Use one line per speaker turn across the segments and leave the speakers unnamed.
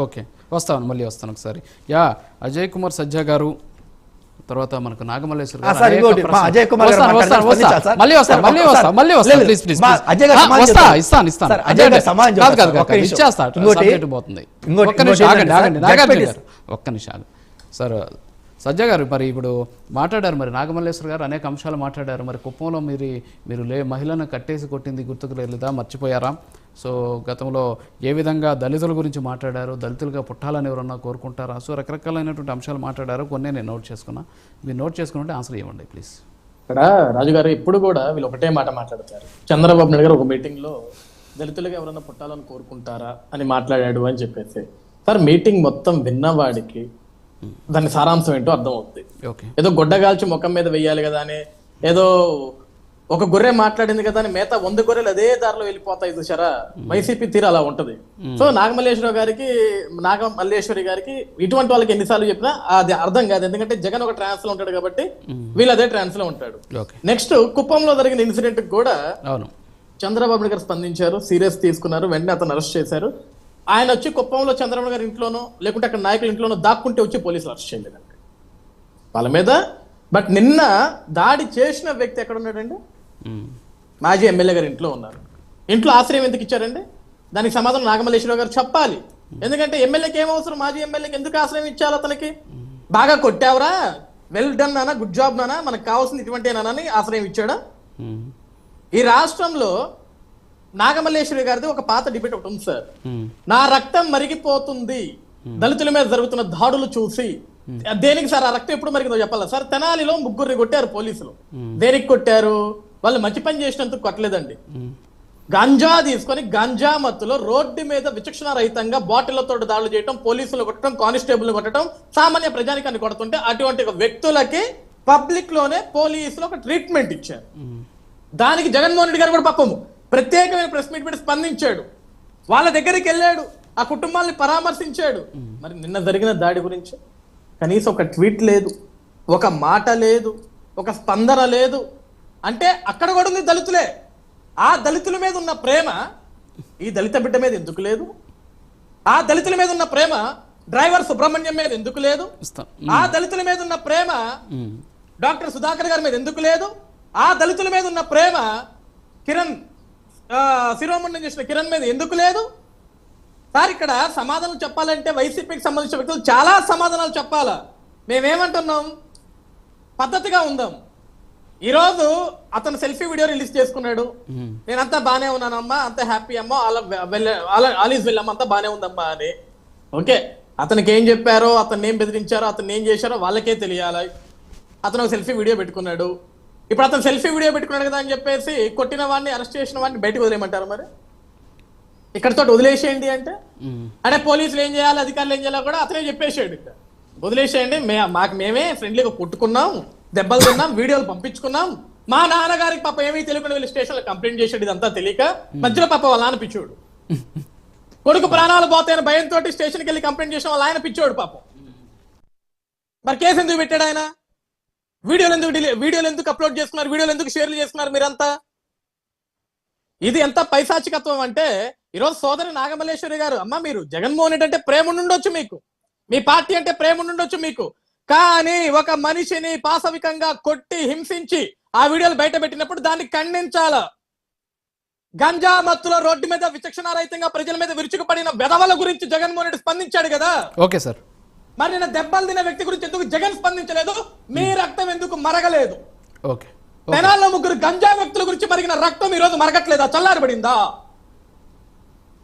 Okay, వస్తాను, మళ్ళీ వస్తాను ఒకసారి. అజయ్ కుమార్ సజ్జా గారు, తర్వాత మనకు నాగమల్లేశ్వర గారు, ఒక్క నిమిషం సార్. సజ్జా గారు, మరి ఇప్పుడు మాట్లాడారు, మరి నాగమల్లేశ్వర గారు అనేక అంశాలు మాట్లాడారు. మరి కుప్పంలో మీరు మహిళను కట్టేసి కొట్టింది గుర్తుకు లేదా, మర్చిపోయారా? సో గతంలో ఏ విధంగా దళితుల గురించి మాట్లాడారు, దళితులుగా పుట్టాలని ఎవరన్నా కోరుకుంటారా? సో రకరకాలైనటువంటి అంశాలు మాట్లాడారు. కొన్ని నేను నోట్ చేసుకున్నా, మీరు నోట్ చేసుకుంటే ఆన్సర్ ఇవ్వండి ప్లీజ్.
ఇక్కడ రాజుగారు ఇప్పుడు కూడా వీళ్ళు ఒకటే మాట మాట్లాడతారు. చంద్రబాబు నాయుడు గారు ఒక మీటింగ్లో దళితులుగా ఎవరన్నా పుట్టాలని కోరుకుంటారా అని మాట్లాడాడు అని చెప్పేసి, సార్ మీటింగ్ మొత్తం విన్నవాడికి దాని సారాంశం ఏంటో అర్థం అవుతుంది. ఏదో గొడ్డగాల్చి ముఖం మీద వెయ్యాలి కదా అని, ఏదో ఒక గొర్రె మాట్లాడింది కదా అని మిగతా 100 గొర్రెలు అదే దారిలో వెళ్ళిపోతాయి చూసారా, వైసీపీ తీరు అలా ఉంటది. సో నాగమల్లేశ్వరి గారికి ఇటువంటి వాళ్ళకి ఎన్నిసార్లు చెప్పినా అది అర్థం కాదు. ఎందుకంటే జగన్ ఒక ట్రాన్స్ లో ఉంటాడు కాబట్టి వీళ్ళు అదే ట్రాన్స్ లో ఉంటాడు. నెక్స్ట్ కుప్పంలో జరిగిన ఇన్సిడెంట్ కూడా చంద్రబాబు నాయుడు గారు స్పందించారు, సీరియస్ తీసుకున్నారు, వెంటనే అతను అరెస్ట్ చేశారు. ఆయన వచ్చి కుప్పంలో చంద్రబాబు గారి ఇంట్లోనో లేకుంటే అక్కడ నాయకుల ఇంట్లోనో దాక్కుంటే వచ్చి పోలీసులు అరెస్ట్ చేయలేదండి వాళ్ళ మీద. బట్ నిన్న దాడి చేసిన వ్యక్తి ఎక్కడ ఉన్నాడండి? మాజీ ఎమ్మెల్యే గారి ఇంట్లో ఉన్నారు. ఇంట్లో ఆశ్రయం ఎందుకు ఇచ్చారండి? దానికి సమాధానం నాగమల్లేశ్వరరావు గారు చెప్పాలి. ఎందుకంటే ఎమ్మెల్యేకి ఏమవసరం, మాజీ ఎమ్మెల్యేకి ఎందుకు ఆశ్రయం ఇచ్చారు? అతనికి బాగా కొట్టావురా, వెల్ డన్ నానా, గుడ్ జాబ్ నానా, మనకు కావాల్సింది ఇటువంటి నానని ఆశ్రయం ఇచ్చాడా? ఈ రాష్ట్రంలో నాగమల్లేశ్వరి గారిది ఒక పాత డిబేట్ ఒకటి ఉంది సార్. నా రక్తం మరిగిపోతుంది దళితుల మీద జరుగుతున్న దాడులు చూసి. దేనికి సార్ ఆ రక్తం ఎప్పుడు మరిగిందో చెప్పాలా సార్? తెనాలిలో 3 కొట్టారు పోలీసులు. దేనికి కొట్టారు? వాళ్ళు మంచి పని చేసినందుకు కొట్టలేదండి. గంజా తీసుకొని గంజా మత్తులో రోడ్డు మీద విచక్షణ రహితంగా బాటిళ్లతో దాడులు చేయటం, పోలీసులు కొట్టడం, కానిస్టేబుల్ కొట్టడం, సామాన్య ప్రజానికాన్ని కొడుతుంటే అటువంటి వ్యక్తులకి పబ్లిక్ లోనే పోలీసులు ఒక ట్రీట్మెంట్ ఇచ్చారు. దానికి జగన్మోహన్ రెడ్డి గారు కూడా పాపము ప్రత్యేకమైన ప్రెస్ మీట్ పెట్టి స్పందించాడు. వాళ్ళ దగ్గరికి వెళ్ళాడు, ఆ కుటుంబాన్ని పరామర్శించాడు. మరి నిన్న జరిగిన దాడి గురించి కనీసం ఒక ట్వీట్ లేదు, ఒక మాట లేదు, ఒక స్పందన లేదు. అంటే అక్కడ కూడా ఉంది దళితులే. ఆ దళితుల మీద ఉన్న ప్రేమ ఈ దళిత బిడ్డ మీద ఎందుకు లేదు? ఆ దళితుల మీద ఉన్న ప్రేమ డ్రైవర్ సుబ్రహ్మణ్యం మీద ఎందుకు లేదు? ఆ దళితుల మీద ఉన్న ప్రేమ డాక్టర్ సుధాకర్ గారి మీద ఎందుకు లేదు? ఆ దళితుల మీద ఉన్న ప్రేమ శిరోమండం చేసిన కిరణ్ మీద ఎందుకు లేదు? సార్ ఇక్కడ సమాధానం చెప్పాలంటే వైసీపీకి సంబంధించిన వ్యక్తులు చాలా సమాధానాలు చెప్పాలా. మేమేమంటున్నాం? పద్ధతిగా ఉందాం. ఈరోజు అతను సెల్ఫీ వీడియో రిలీజ్ చేసుకున్నాడు. నేనంతా బానే ఉన్నానమ్మా, అంత హ్యాపీ అమ్మా, ఆల్ ఈజ్ వెల్ అమ్మ, అంతా బానే ఉందమ్మా అని. ఓకే, అతనికి ఏం చెప్పారో, అతన్ని ఏం బెదిరించారో, అతన్ని ఏం చేశారో వాళ్ళకే తెలియాలి. అతను ఒక సెల్ఫీ వీడియో పెట్టుకున్నాడు. ఇప్పుడు అతను సెల్ఫీ వీడియో పెట్టుకున్నాడు కదా అని చెప్పేసి కొట్టిన వాడిని, అరెస్ట్ చేసిన వాడిని బయటకు వదిలేయమంటారు? మరి ఇక్కడతో వదిలేసేయండి అంటే పోలీసులు ఏం చేయాలి, అధికారులు ఏం చేయాలో కూడా అతనే చెప్పేసాడు. ఇక్కడ వదిలేసేయండి, మేమే ఫ్రెండ్లీగా కొట్టుకున్నాం, దెబ్బలు తిన్నాం, వీడియోలు పంపించుకున్నాం. మా నాన్నగారికి పాప ఏమీ తెలియకుండా వీళ్ళు స్టేషన్లో కంప్లైంట్ చేసాడు. ఇదంతా తెలియక మధ్యలో పాప వాళ్ళ నాన్న పిచ్చోడు, కొడుకు ప్రాణాలు పోతాయని భయంతో స్టేషన్కి వెళ్ళి కంప్లైంట్ చేసిన వాళ్ళ ఆయన పిచ్చోడు పాపం. మరి కేసు ఎందుకు పెట్టాడు ఆయన? వీడియోలు ఎందుకు అప్లోడ్ చేసుకున్నారు? వీడియోలు ఎందుకు షేర్లు చేసుకున్నారు మీరంతా? ఇది ఎంత పైశాచికత్వం అంటే, ఈరోజు సోదరి నాగమల్లేశ్వరి గారు, అమ్మ మీరు జగన్మోహన్ రెడ్డి అంటే ప్రేమ ఉండుండొచ్చు మీకు, మీ పార్టీ అంటే ప్రేమ ఉండుండొచ్చు మీకు, కానీ ఒక మనిషిని పాశవికంగా కొట్టి హింసించి ఆ వీడియోలు బయట పెట్టినప్పుడు దాన్ని ఖండించాల. గంజా మత్తులో రోడ్డు మీద విచక్షణారహితంగా ప్రజల మీద విరుచుకుపడిన వెధవల గురించి జగన్మోహన్ రెడ్డి స్పందించాడు కదా.
Okay sir.
మరి నిన్న దెబ్బలు తిన్న వ్యక్తి గురించి ఎందుకు జగన్ స్పందించలేదు? మీ రక్తం ఎందుకు మరగలేదు?
ఓకే,
తెనాల్లో 3 గంజా వ్యక్తుల గురించి మరిగిన రక్తం ఈ రోజు మరగట్లేదా? చల్లారబడిందా?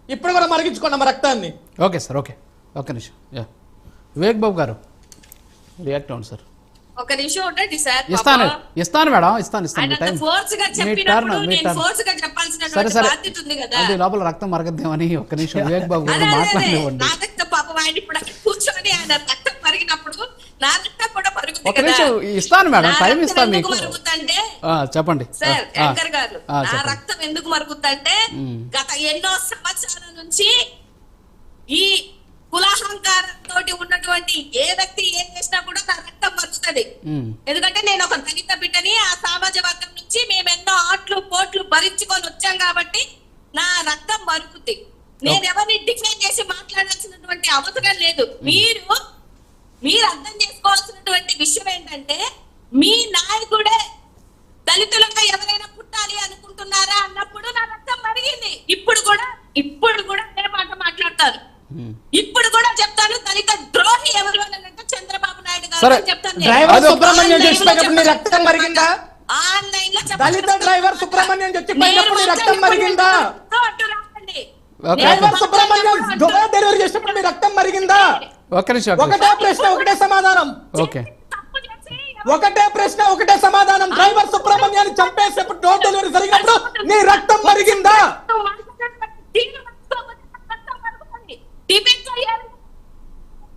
ఇప్పుడు కూడా మరిగించుకోండి మా రక్తాన్ని.
ఓకే సార్, ఓకే, ఒక్క నిమిషం. వివేక్ బాబు గారు రియాక్ట్ అవ్వండి సార్.
ఒక నిమిషం ఉండండి సార్.
ఇస్తాను మేడం, ఇస్తాను. అది లోపల రక్తం మరగద్దామని ఒక్క నిమిషం వివేక్ బాబు గారు మాట్లాడివ్వండి.
కూర్చొని ఆయన రక్తం మరిగినప్పుడు నా రక్తం కూడా మరుగుతుంది.
ఒక నిమిషం ఇస్తాను మేడం, టైం ఇస్తాను మీకు.
మరుగుతుందంటే
చెప్పండి
సార్ యాంకర్ గారు, నా రక్తం ఎందుకు మరుగుతుందంటే గత ఎన్నో సంవత్సరాల నుంచి ఈ కులాహంకారంతో ఉన్నటువంటి ఏ వ్యక్తి ఏం చేసినా కూడా నా రక్తం మరుగుతుంది. ఎందుకంటే నేను ఒక దళిత బిడ్డని, ఆ సమాజ వర్గం నుంచి మేము ఎన్నో ఆట్లు పోట్లు భరించుకొని వచ్చాం కాబట్టి నా రక్తం మరుగుతుంది. నేను ఎవరిని డిఫైన్ చేసి మాట్లాడాల్సినటువంటి చేయాల్సినటువంటి అవసరం లేదు. మీరు అర్థం చేసుకోవాల్సినటువంటి విషయం ఏంటంటే, మీ నాయకుడే దళితులుగా ఎవరైనా పుట్టాలి అనుకుంటున్నారా అన్నప్పుడు నా రక్తం మరిగింది. ఇప్పుడు కూడా అదే మాట మాట్లాడతారు. ఇప్పుడు కూడా చెప్తాను, దళిత ద్రోహి ఎవరు అని అంటే చంద్రబాబు నాయుడు గారు అని చెప్తాను.
డ్రైవర్ సుబ్రహ్మణ్యం చచ్చిపోయినప్పుడు నీ రక్తం మరిగిందా?
ఆన్లైన్ లో
దళిత డ్రైవర్ సుబ్రహ్మణ్యం చచ్చిపోయినప్పుడు నీ రక్తం మరిగిందా? డ్రైవర్ సుబ్రహ్మణ్యం డోర్ డెలివరీ చేసినప్పుడు నీ రక్తం మరిగిందా? ఒకటే ప్రశ్న ఒకటే సమాధానం. ఒకటే ప్రశ్న ఒకటే సమాధానం. డ్రైవర్ సుబ్రహ్మణ్యాన్ని చంపేసేప్పుడు డోర్ డెలివరీ జరిగినప్పుడు నీ రక్తం మరిగిందా?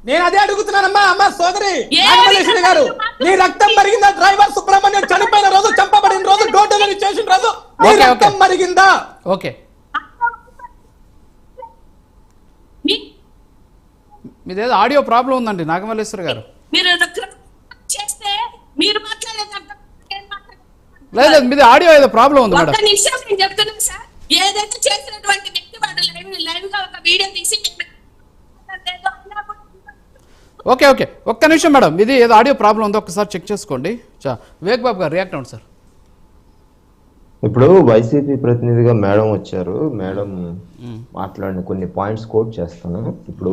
నేను అదే అడుగుతున్నానమ్మా. అమ్మా సోదరి నాగమల్లేశ్వరి గారు, నీ రక్తం మరిగిందా? డ్రైవర్ సుబ్రహ్మణ్యం చనిపోయిన రోజు, చంపబడిన రోజు, డోర్ డెలివరీ చేసిన రోజు నీ రక్తం మరిగిందా?
ఓకే, మీదేదో ఆడియో ప్రాబ్లం ఉందండి నాగమల్లేశ్వరి గారు. లేదు, మీది ఆడియో ఏదో ప్రాబ్లం ఉంది మేడం.
నిమిషం నేను చెప్తున్నాను సార్. ఏదైతే చేసినటువంటి వ్యక్తి వాడు లైవ్ గా ఒక వీడియో తీసి
ఓకే, ఒక్క నిమిషం మేడం, ఇది ఏదో ఆడియో ప్రాబ్లం ఉందో ఒకసారి చెక్ చేసుకోండి. వివేక్ బాబు గారు రియాక్ట్ అవ్వండి సార్.
ఇప్పుడు వైసీపీ ప్రతినిధిగా మేడం వచ్చారు. మేడం మాట్లాడిన కొన్ని పాయింట్స్ కోట్ చేస్తాను. ఇప్పుడు